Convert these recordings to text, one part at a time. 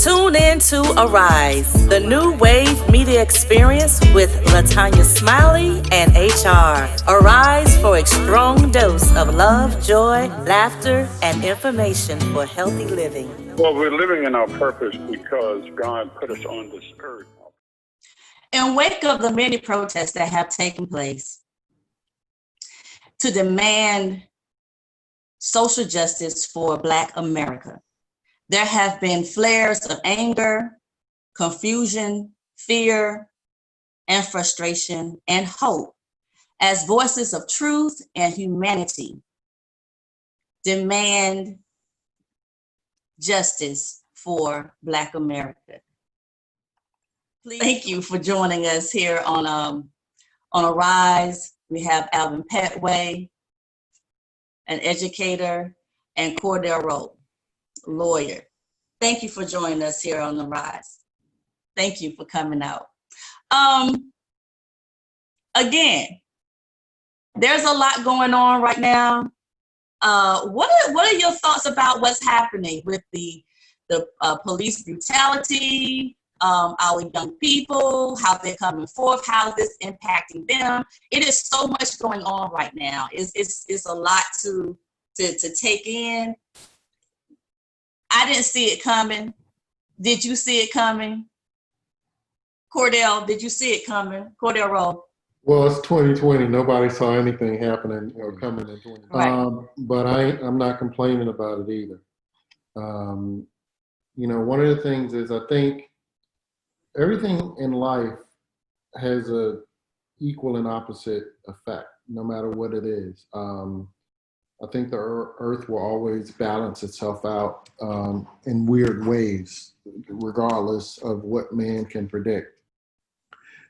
Tune in to Arise, the new wave media experience with LaTonya Smiley and HR. Arise for a strong dose of love, joy, laughter, and information for healthy living. Well, we're living in our purpose because God put us on this earth. In wake of the many protests that have taken place to demand social justice for Black America, there have been flares of anger, confusion, fear, and frustration, and hope as voices of truth and humanity demand justice for Black America. Thank you for joining us here on Arise. We have Alvin Pettway, an educator, and Cordele Rolle, lawyer. Thank you for joining us here on Arise. Thank you for coming out. Again, there's a lot going on right now. What are your thoughts about what's happening with the police brutality, our young people, how they're coming forth, how this impacting them? It is so much going on right now. It's a lot to take in. I didn't see it coming. Did you see it coming? Cordele, did you see it coming? Cordele Rolle. Well, it's 2020. Nobody saw anything happening or coming in 2020. Right. But I'm not complaining about it either. One of the things is I think everything in life has a equal and opposite effect, no matter what it is. I think the earth will always balance itself out in weird ways, regardless of what man can predict.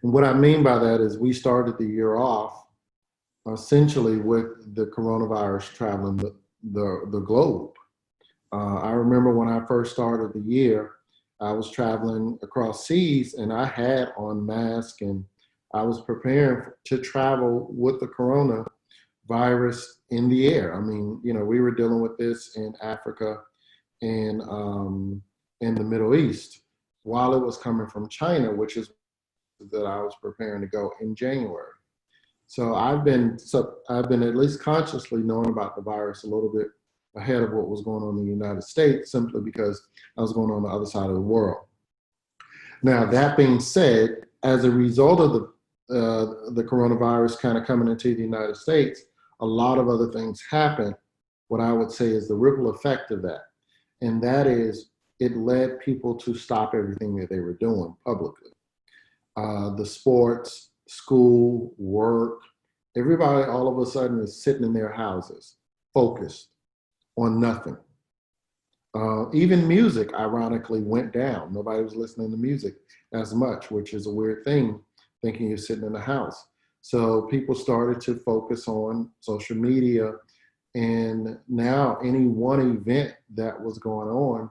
And what I mean by that is we started the year off essentially with the coronavirus traveling the globe. I remember when I first started the year, I was traveling across seas and I had on mask and I was preparing to travel with the coronavirus in the air. I mean, we were dealing with this in Africa and in the Middle East while it was coming from China, which is that I was preparing to go in January. So I've been at least consciously knowing about the virus a little bit ahead of what was going on in the United States, simply because I was going on the other side of the world. Now, that being said, as a result of the coronavirus kind of coming into the United States, a lot of other things happened. What I would say is the ripple effect of that. And that is, it led people to stop everything that they were doing publicly. The sports, school, work, everybody all of a sudden is sitting in their houses, focused on nothing. Even music, ironically, went down. Nobody was listening to music as much, which is a weird thing, thinking you're sitting in the house. So people started to focus on social media, and now any one event that was going on,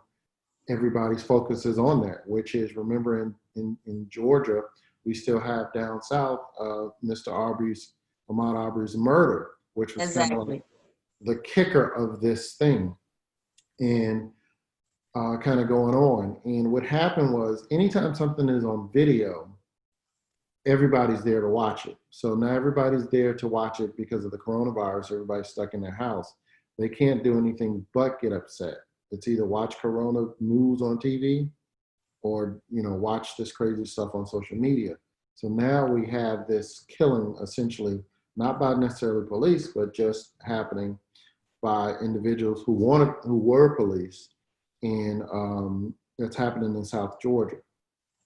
everybody's focus is on that, which is, remember in Georgia, we still have down south Mr. Ahmaud Arbery's murder, which was kind of like the kicker of this thing, and kind of going on. And what happened was, anytime something is on video, everybody's there to watch it. So now everybody's there to watch it because of the coronavirus. Everybody's stuck in their house. They can't do anything but get upset. It's either watch Corona news on TV or, watch this crazy stuff on social media. So now we have this killing, essentially, not by necessarily police, but just happening by individuals who were police, and that's happening in South Georgia.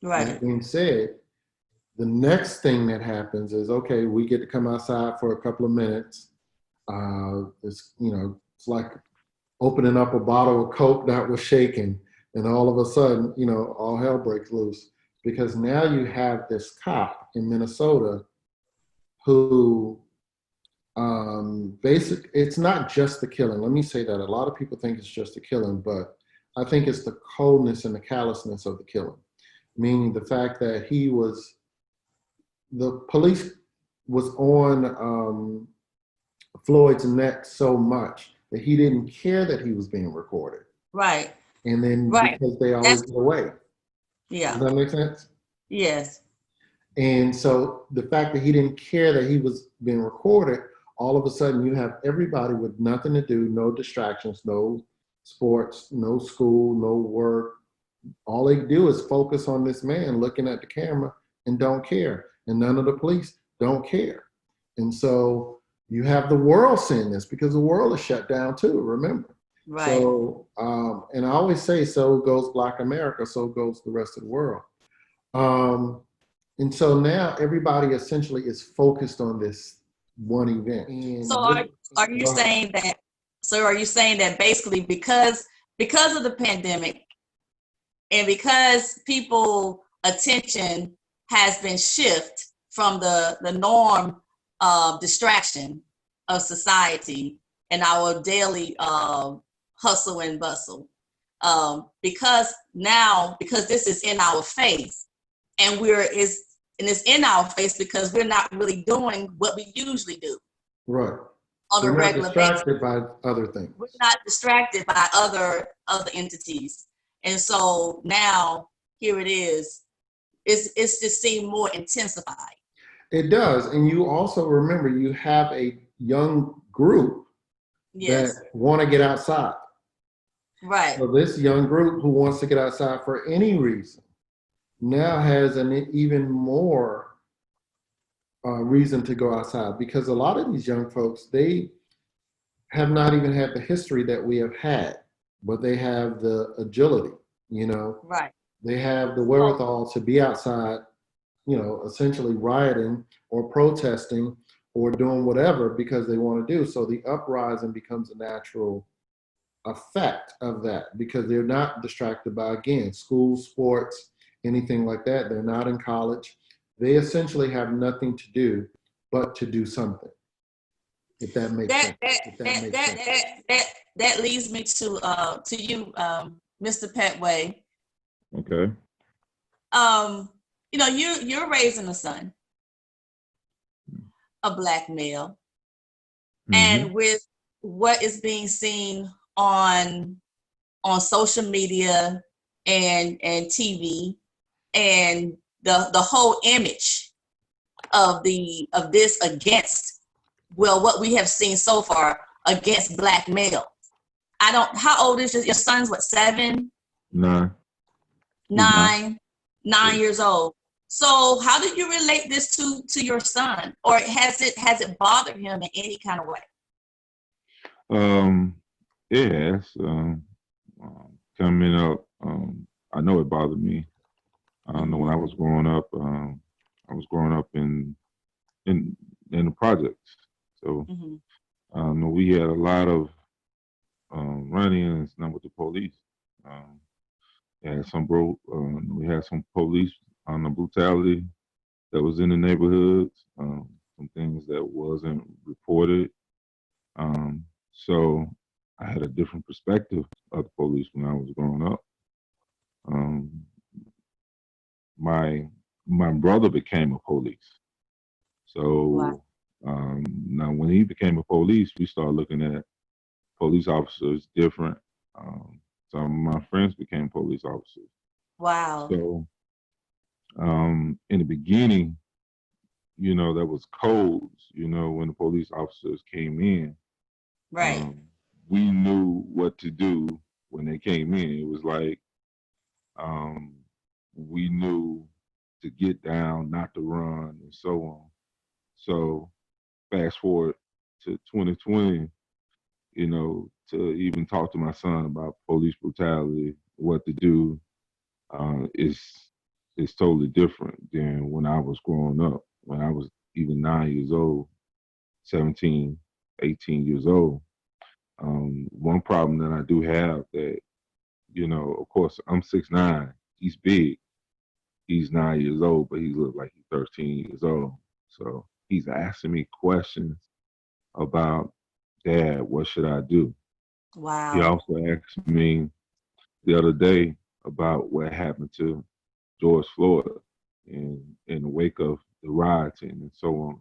Right. That being said, the next thing that happens is, okay, we get to come outside for a couple of minutes. It's like opening up a bottle of Coke that was shaking, and all of a sudden, all hell breaks loose, because now you have this cop in Minnesota who it's not just the killing. Let me say that. A lot of people think it's just the killing, but I think it's the coldness and the callousness of the killing, meaning the fact that the police was on Floyd's neck so much that he didn't care that he was being recorded. Right. and then Right. because they always That's get away. yeah. Does that make sense? Yes. And so the fact that he didn't care that he was being recorded, all of a sudden you have everybody with nothing to do, no distractions, no sports, no school, no work. All they do is focus on this man looking at the camera and don't care. And none of the police don't care. And so you have the world seeing this because the world is shut down too, remember? Right. So, and I always say, so goes Black America, so goes the rest of the world. And so now everybody essentially is focused on this one event. And So are you saying that? So are you saying that basically because of the pandemic and because people attention has been shifted from the norm of distraction of society and our daily hustle and bustle, because this is in our face and it's in our face because we're not really doing what we usually do. Right. On We're a not regular basis. distracted by other things. We're not distracted by other entities. And so now here it is. It's just seemed more intensified. It does. And you also remember you have a young group Yes. that want to get outside. Right. So this young group who wants to get outside for any reason now has an even more reason to go outside, because a lot of these young folks, they have not even had the history that we have had, but they have the agility, you know. Right. They have the wherewithal to be outside, you know, essentially rioting or protesting or doing whatever because they want to do. So the uprising becomes a natural effect of that because they're not distracted by, again, school, sports, anything like that. They're not in college. They essentially have nothing to do but to do something. If that makes sense. That leads me to you, Mr. Pettway. Okay. You know, you're raising a son, a Black male, and with what is being seen on social media and TV and the whole image of this against, well, what we have seen so far against Black males. How old is your son's? What, 7? 9. 9 years old. So how did you relate this to your son, or has it bothered him in any kind of way? Yes. Coming up, I know it bothered me. I know when I was growing up, in the projects. So we had a lot of run-ins now with the police. We had some police on the brutality that was in the neighborhoods, some things that wasn't reported. So I had a different perspective of the police when I was growing up. My brother became a police. So now when he became a police, we started looking at police officers different. Some of my friends became police officers. Wow. So in the beginning, you know, there was codes, you know, when the police officers came in. Right. We knew what to do when they came in. It was like we knew to get down, not to run, and so on. So fast forward to 2020, you know, to even talk to my son about police brutality, what to do, is totally different than when I was growing up. When I was even 9 years old, 17, 18 years old. One problem that I do have that, you know, of course, I'm 6'9", he's big. He's 9 years old, but he looks like he's 13 years old. So he's asking me questions about, Dad, what should I do? Wow. He also asked me the other day about what happened to George Floyd in the wake of the rioting and so on.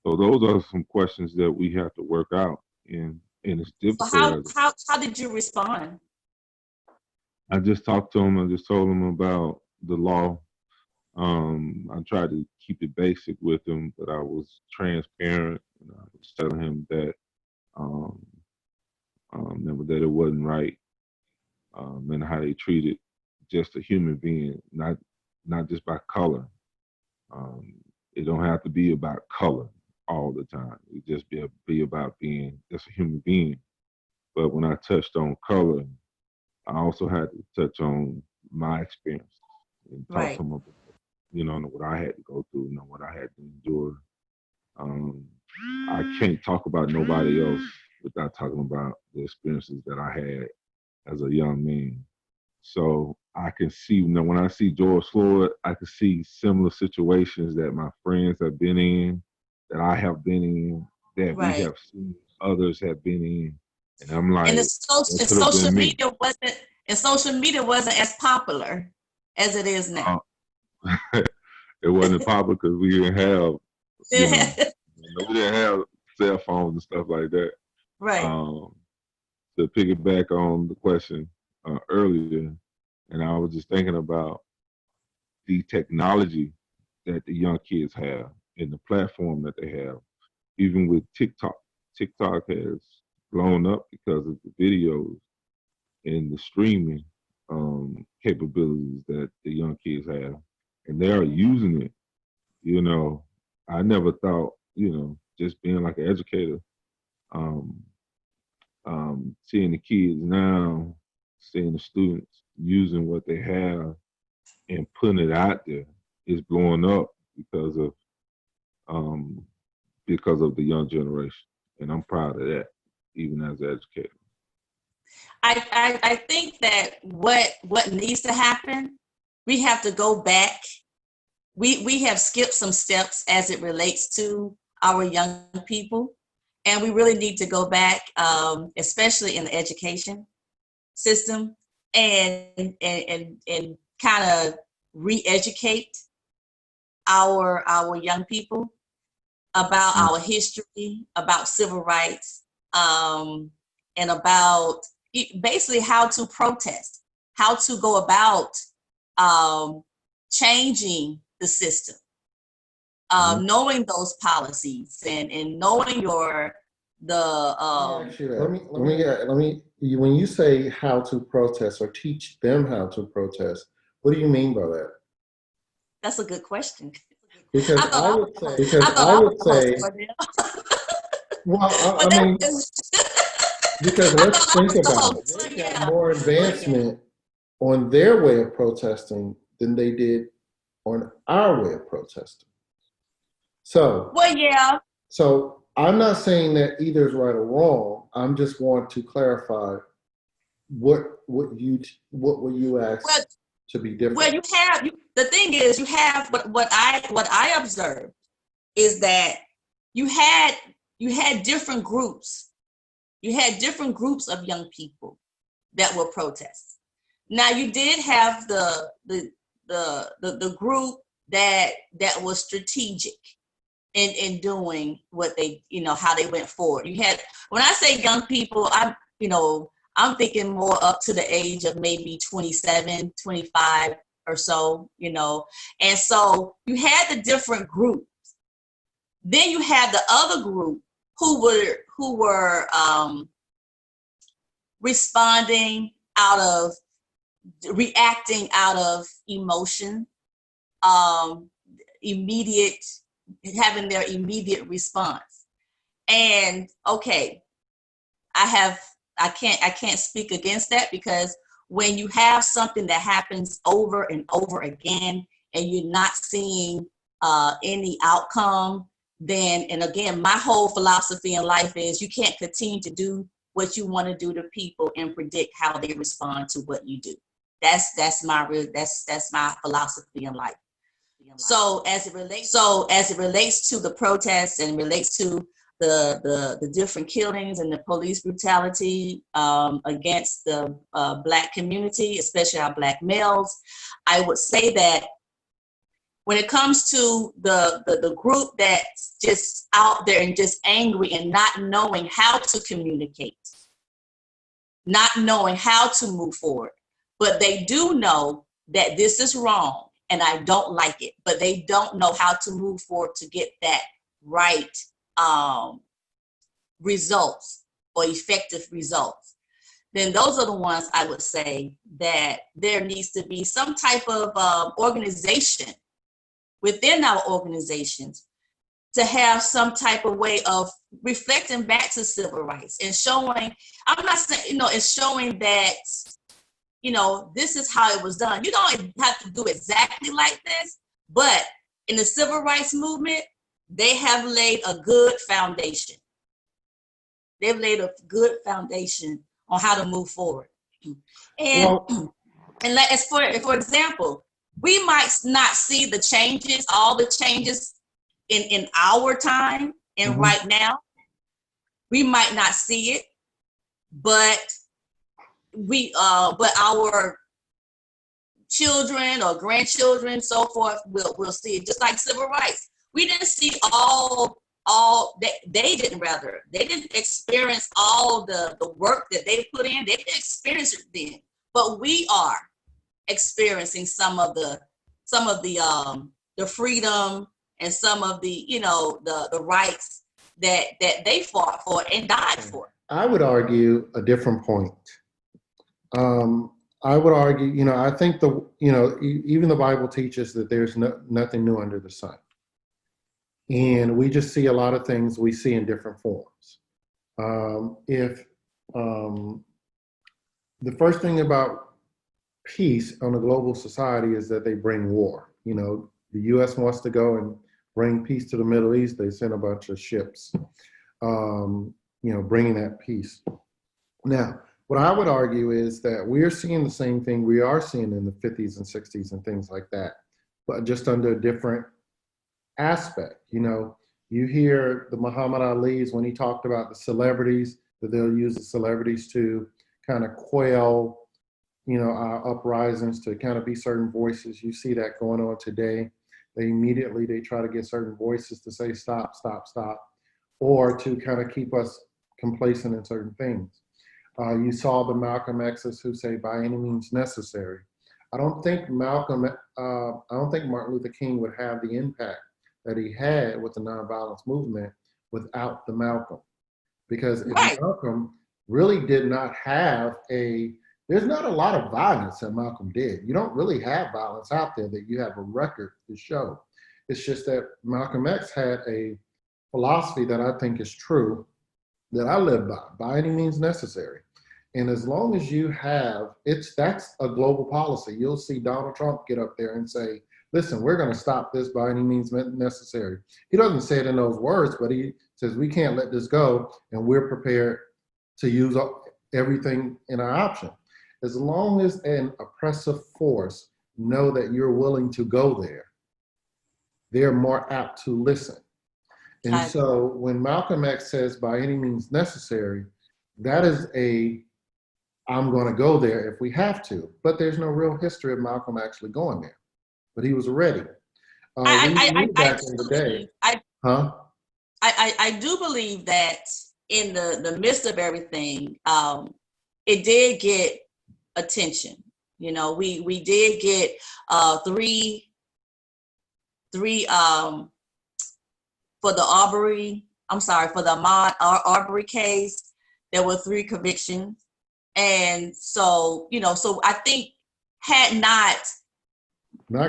So those are some questions that we have to work out, and it's difficult. So how did you respond? I just talked to him. I just told him about the law. I tried to keep it basic with him, but I was transparent. And I was telling him that um, that it wasn't right, and how they treated just a human being, not just by color. Um, it don't have to be about color all the time. It just be about being just a human being. But when I touched on color, I also had to touch on my experience and talk to Right. them about, what I had to go through, what I had to endure. Um, I can't talk about nobody else without talking about the experiences that I had as a young man. So I can see, when I see George Floyd, I can see similar situations that my friends have been in, that I have been in, that we Right. have seen others have been in. And I'm And the like, social, that and could have social been me. media wasn't and social media wasn't as popular as it is now. Uh, it wasn't popular because we didn't have, you know, we didn't have cell phones and stuff like that. Right. Um, to piggyback on the question earlier, and I was just thinking about the technology that the young kids have and the platform that they have, even with TikTok. TikTok has blown up because of the videos and the streaming capabilities that the young kids have, and they are using it. You know, I never thought, just being like an educator, um, seeing the kids now, seeing the students using what they have and putting it out there is blowing up um, because of the young generation, and I'm proud of that, even as an educator. I think that what needs to happen, we have to go back. We have skipped some steps as it relates to our young people, and we really need to go back, especially in the education system, and kind of re-educate our young people about our history, about civil rights, and about basically how to protest, how to go about changing the system, knowing those policies and knowing Actually, let me. When you say how to protest or teach them how to protest, what do you mean by that? That's a good question. Because I thought I I would was the say, host. I thought I was the host for them. well, But I mean, that's because I let's thought I think was the about it. host. They got Yeah. more advancement on their way of protesting than they did on our way of protesting. So, Well, yeah. so I'm not saying that either is right or wrong. I'm just want to clarify what would you ask Well, to be well, different? the thing is, you have what I observed is that you had different groups. You had different groups of young people that were protesting. Now you did have the group that was strategic in doing what they, how they went forward. You had, when I say young people, I'm thinking more up to the age of maybe 27, 25 or so, And so you had the different groups. Then you had the other group who were reacting out of emotion, having their immediate response. And okay, I can't speak against that, because when you have something that happens over and over again and you're not seeing any outcome, then, and again, my whole philosophy in life is you can't continue to do what you want to do to people and predict how they respond to what you do. That's my philosophy in life. So as it relates to the protests and relates to the different killings and the police brutality against the Black community, especially our Black males, I would say that when it comes to the group that's just out there and just angry and not knowing how to communicate, not knowing how to move forward, but they do know that this is wrong and I don't like it, but they don't know how to move forward to get that right results or effective results, then those are the ones I would say that there needs to be some type of organization within our organizations to have some type of way of reflecting back to civil rights and showing, I'm not saying, it's showing that, this is how it was done. You don't have to do exactly like this, but in the civil rights movement, they have laid a good foundation. They've laid a good foundation on how to move forward. And, as for example, we might not see the changes, all the changes in our time and right now. We might not see it, but our children or grandchildren, so forth, will see it. Just like civil rights, we didn't see they didn't experience all the work that they put in. They didn't experience it then, but we are experiencing some of the freedom and some of the the rights that they fought for and died for. I would argue a different point. I would argue, I think even the Bible teaches that there's nothing new under the sun. And we just see a lot of things we see in different forms. The first thing about peace on a global society is that they bring war. The U.S. wants to go and bring peace to the Middle East. They send a bunch of ships, bringing that peace. Now, what I would argue is that we're seeing the same thing we are seeing in the 50s and 60s and things like that, but just under a different aspect. You hear the Muhammad Ali's when he talked about the celebrities, that they'll use the celebrities to kind of quell, our uprisings, to kind of be certain voices. You see that going on today. They try to get certain voices to say stop, stop, stop, or to kind of keep us complacent in certain things. You saw the Malcolm X's who say by any means necessary. I don't think Martin Luther King would have the impact that he had with the nonviolence movement without the Malcolm. Because if Malcolm really did not have there's not a lot of violence that Malcolm did. You don't really have violence out there that you have a record to show. It's just that Malcolm X had a philosophy that I think is true, that I live by any means necessary. And as long as you have, that's a global policy. You'll see Donald Trump get up there and say, listen, we're going to stop this by any means necessary. He doesn't say it in those words, but he says we can't let this go, and we're prepared to use everything in our option. As long as an oppressive force know that you're willing to go there, they're more apt to listen. And so when Malcolm X says by any means necessary, that is I'm going to go there if we have to. But there's no real history of Malcolm actually going there. But he was ready. Back in the day. I do believe that in the midst of everything, it did get attention. We did get three for the Ahmaud Arbery case, there were 3 convictions. And so, so I think had not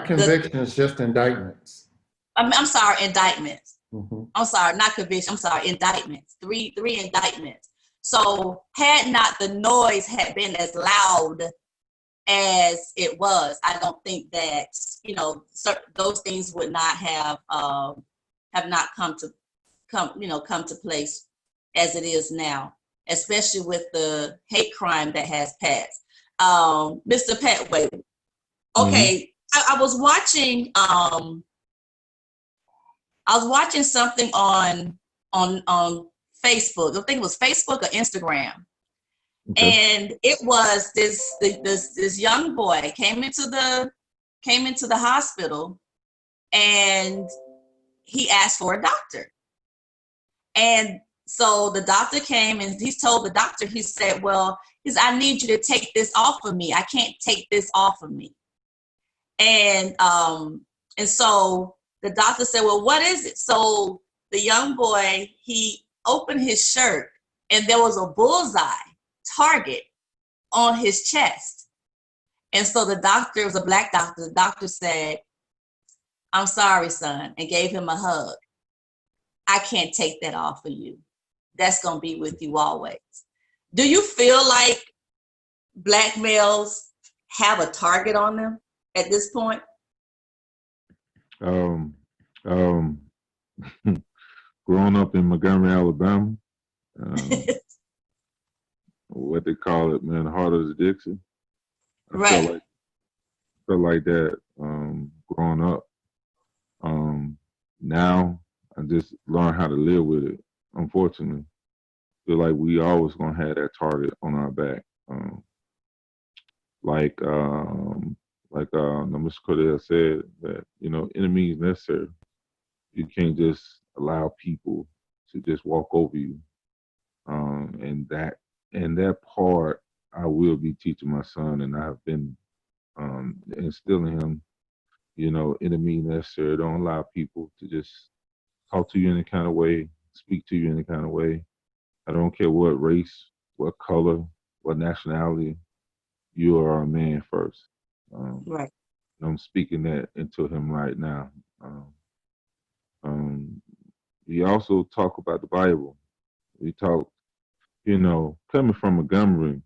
convictions, just indictments. I'm sorry, indictments. Mm-hmm. I'm sorry, not conviction. I'm sorry, indictments. Three indictments. So had not the noise had been as loud as it was, I don't think that those things would not have not come to place as it is now, especially with the hate crime that has passed. Mr. Pettway, okay, I was watching something on Facebook. I think it was Facebook or Instagram. Okay. And it was this young boy came into the hospital, and he asked for a doctor. And so the doctor came, and he told the doctor, he said, well, He said, I need you to take this off of me. I can't take this off of me. And so the doctor said, well, what is it? So the young boy, he opened his shirt and there was a bullseye target on his chest. And so the doctor, it was a black doctor, the doctor said, I'm sorry, son, and gave him a hug. I can't take that off of you. That's going to be with you always. Do you feel like black males have a target on them at this point? Growing up in Montgomery, Alabama, what they call it, man, the heart of the Dixie. Right. Felt like that growing up. Now I just learned how to live with it. Unfortunately, feel like we always gonna have that target on our back. Like Mr. Cordele said, that enemies necessary. You can't just allow people to just walk over you. And that part I will be teaching my son, and I've been instilling him. Enemy necessary. Don't allow people to just talk to you in any kind of way, speak to you in any kind of way. I don't care what race, what color, what nationality. You are a man first. Right. I'm speaking that into him right now. We also talk about the Bible. We talk, coming from Montgomery,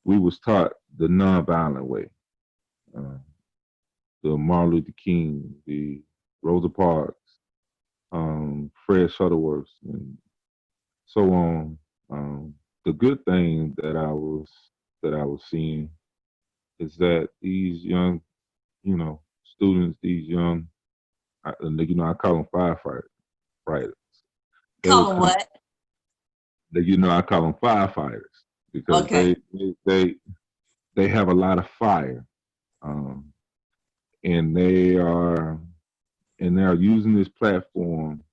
we was taught the nonviolent way. The Martin Luther King, the Rosa Parks, Fred Shuttleworth, and so on. The good thing that I was seeing is that these young, students, these young, I call them firefighters. Call them what? I call them firefighters because Okay. they have a lot of fire, and they are using this platform.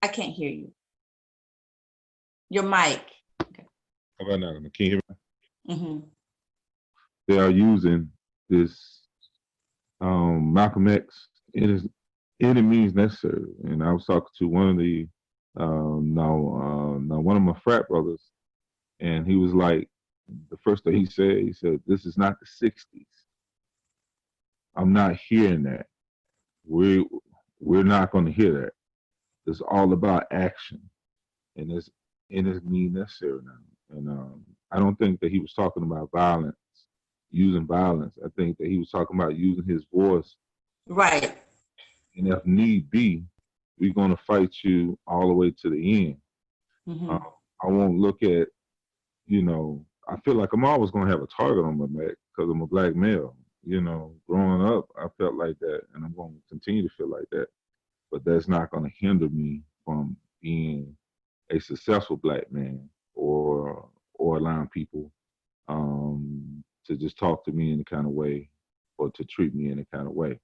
I can't hear you. Your mic. Okay. How about now? Can you hear me? Mm-hmm. They are using this Malcolm X in his enemies necessary. And I was talking to one of the one of my frat brothers, and he was like, the first thing he said, "This is not the '60s. I'm not hearing that. We're not going to hear that. It's all about action, and it's me necessary now." And I don't think that he was talking about violence, using violence. I think that he was talking about using his voice. Right. And if need be, we're going to fight you all the way to the end. Mm-hmm. I won't look at, I feel like I'm always going to have a target on my back because I'm a black male. Growing up, I felt like that, and I'm going to continue to feel like that. But that's not going to hinder me from being a successful black man or allowing people to just talk to me in the kind of way or to treat me in the kind of way.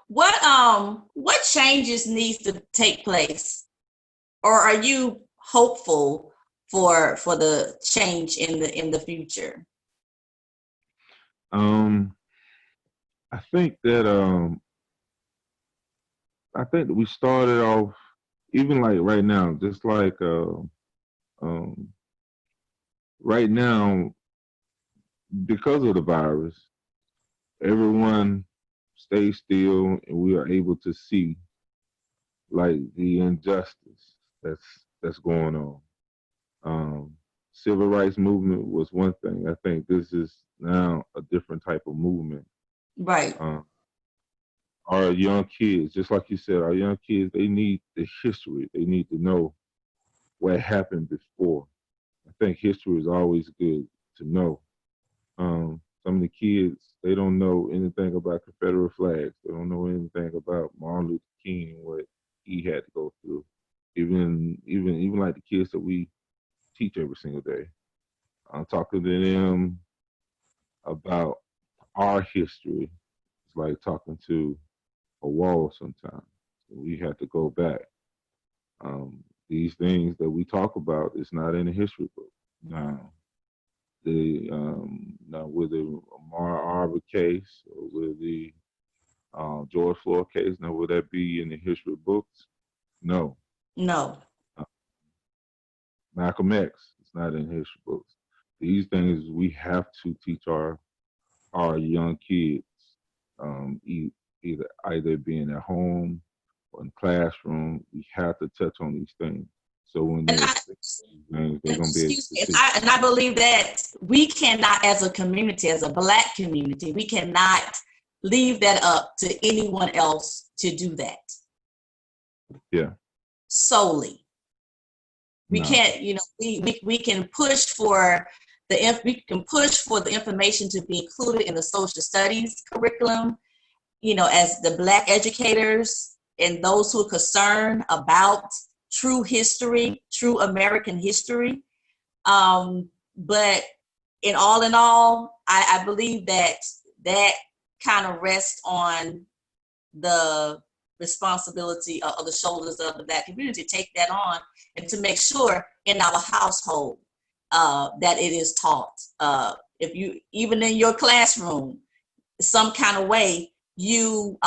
What changes needs to take place, or are you hopeful for the change in the future? I think that we started off, even like right now, just like right now, because of the virus, everyone stays still, and we are able to see like the injustice that's going on. Civil rights movement was one thing. I think this is now a different type of movement. Right. Our young kids, just like you said, our young kids, they need the history. They need to know what happened before. I think history is always good to know. Some of the kids, they don't know anything about Confederate flags. They don't know anything about Martin Luther King and what he had to go through. Even like the kids that we teach every single day. I'm talking to them about our history. It's like talking to a wall sometimes. we have to go back. These things that we talk about is not in the history book. Now, now with the Amar Arbor case or with the George Floyd case, now would that be in the history books? No. No. Malcolm X, it's not in history books. These things we have to teach our young kids, either being at home or in the classroom. We have to touch on these things. So when they're going to be able to and I believe that we cannot, as a community, as a Black community, we cannot leave that up to anyone else to do that. Yeah. Solely. We can't, we can push for the information to be included in the social studies curriculum, as the Black educators and those who are concerned about true history, true American history. But in all, I believe that kind of rests on the responsibility of the shoulders of the Black community to take that on and to make sure in our household that it is taught. If you, even in your classroom, some kind of way, you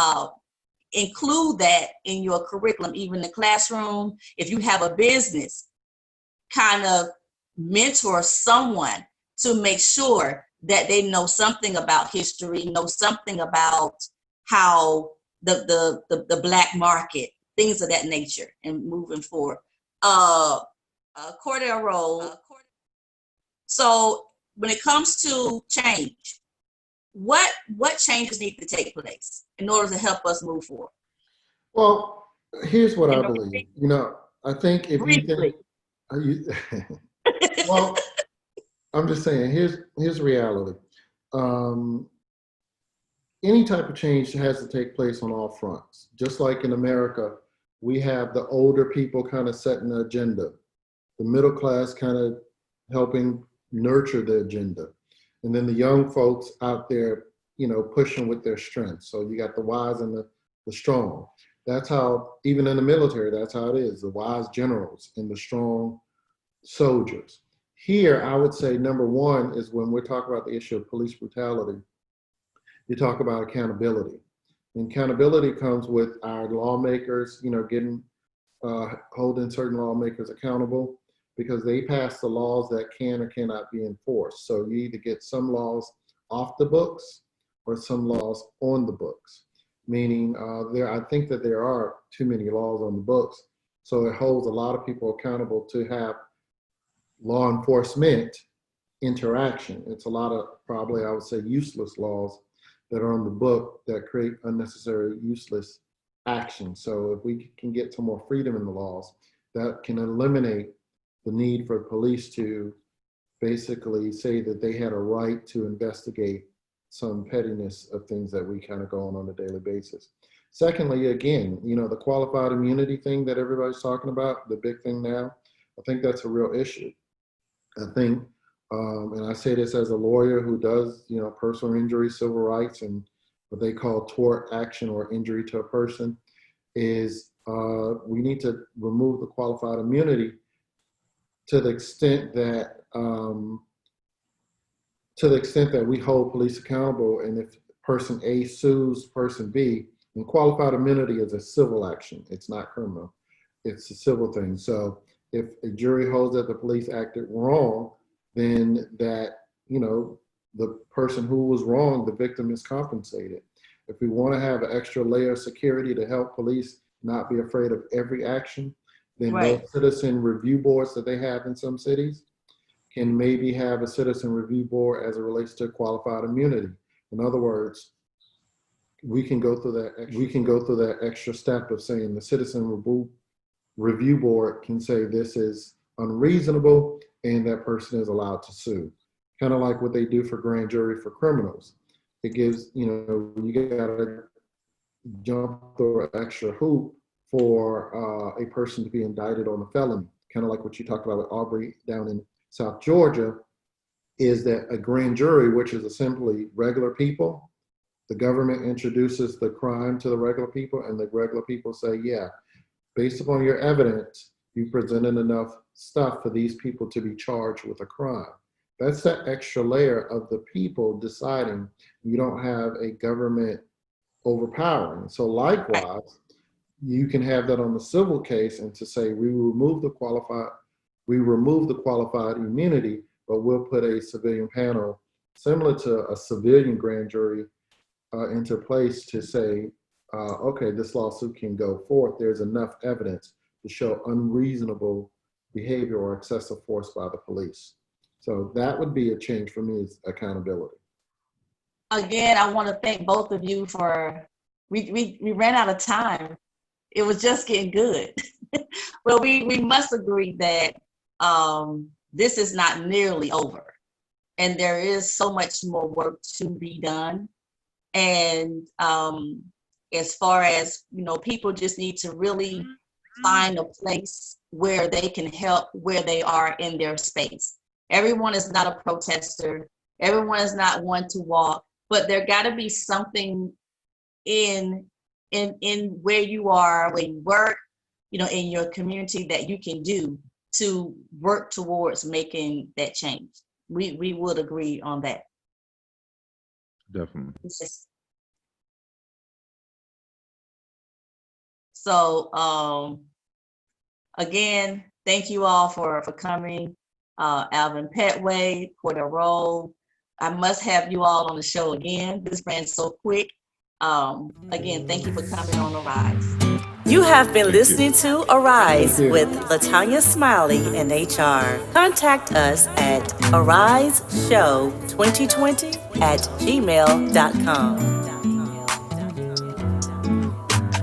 include that in your curriculum, even in the classroom. If you have a business, kind of mentor someone to make sure that they know something about history, know something about how the Black market, things of that nature, and moving forward. Cordele Rolle. So when it comes to change, what changes need to take place in order to help us move forward? Well, here's what I believe. I think if briefly. well, I'm just saying, here's reality. Any type of change has to take place on all fronts. Just like in America, we have the older people kind of setting the agenda, the middle class kind of helping nurture the agenda, and then the young folks out there, pushing with their strengths. So you got the wise and the strong. That's how, even in the military, that's how it is, the wise generals and the strong soldiers. Here, I would say number one is when we're talking about the issue of police brutality, you talk about accountability. And accountability comes with our lawmakers, holding certain lawmakers accountable because they pass the laws that can or cannot be enforced. So you either get some laws off the books or some laws on the books, meaning I think that there are too many laws on the books. So it holds a lot of people accountable to have law enforcement interaction. It's a lot of, probably I would say, useless laws that are on the book that create unnecessary, useless action. So if we can get some more freedom in the laws, that can eliminate the need for police to basically say that they had a right to investigate some pettiness of things that we kind of go on a daily basis. Secondly, again, the qualified immunity thing that everybody's talking about, the big thing now, I think that's a real issue. I think, and I say this as a lawyer who does, personal injury, civil rights, and what they call tort action or injury to a person, is we need to remove the qualified immunity to the extent that we hold police accountable. And if person A sues person B, and qualified immunity is a civil action, it's not criminal, it's a civil thing. So if a jury holds that the police acted wrong, then that, the person who was wrong, the victim, is compensated. If we want to have an extra layer of security to help police not be afraid of every action, then those citizen review boards that they have in some cities can maybe have a citizen review board as it relates to qualified immunity. In other words, we can go through that extra step of saying the citizen review board can say this is unreasonable and that person is allowed to sue. Kind of like what they do for grand jury for criminals. It gives, you gotta jump through an extra hoop for a person to be indicted on a felony. Kind of like what you talked about with Aubrey down in South Georgia, is that a grand jury, which is simply regular people, The government introduces the crime to the regular people, and the regular people say, yeah, based upon your evidence, you presented enough stuff for these people to be charged with a crime. That's that extra layer of the people deciding. You don't have a government overpowering. So likewise, you can have that on the civil case and to say we remove the qualified immunity, but we'll put a civilian panel similar to a civilian grand jury into place to say, okay, this lawsuit can go forth. There's enough evidence to show unreasonable behavior or excessive force by the police. So that would be a change for me, is accountability. Again, I want to thank both of you for, we ran out of time. It was just getting good. Well, we must agree that this is not nearly over. And there is so much more work to be done. And as far as, people just need to really find a place where they can help where they are in their space. Everyone is not a protester. Everyone is not one to walk, but there got to be something in where you are, where you work, in your community that you can do to work towards making that change. We would agree on that. Definitely. So again, thank you all for coming. Alvin Pettway Cordele Rolle. I must have you all on the show again. This ran so quick. Again, thank you for coming on Arise. You have been listening to Arise with LaTonya Smiley and HR. Contact us at ariseshow2020@gmail.com.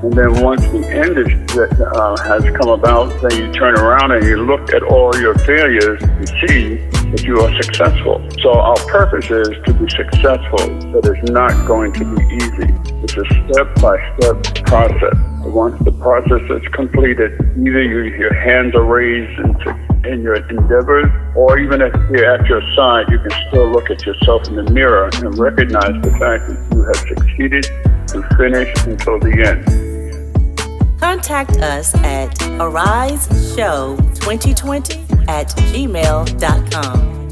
And then once the end has come about, then you turn around and you look at all your failures and see that you are successful. So our purpose is to be successful, but it's not going to be easy. It's a step-by-step process. Once the process is completed, either your hands are raised in your endeavors, or even if you're at your side, you can still look at yourself in the mirror and recognize the fact that you have succeeded and finished until the end. Contact us at ariseshow2020@gmail.com.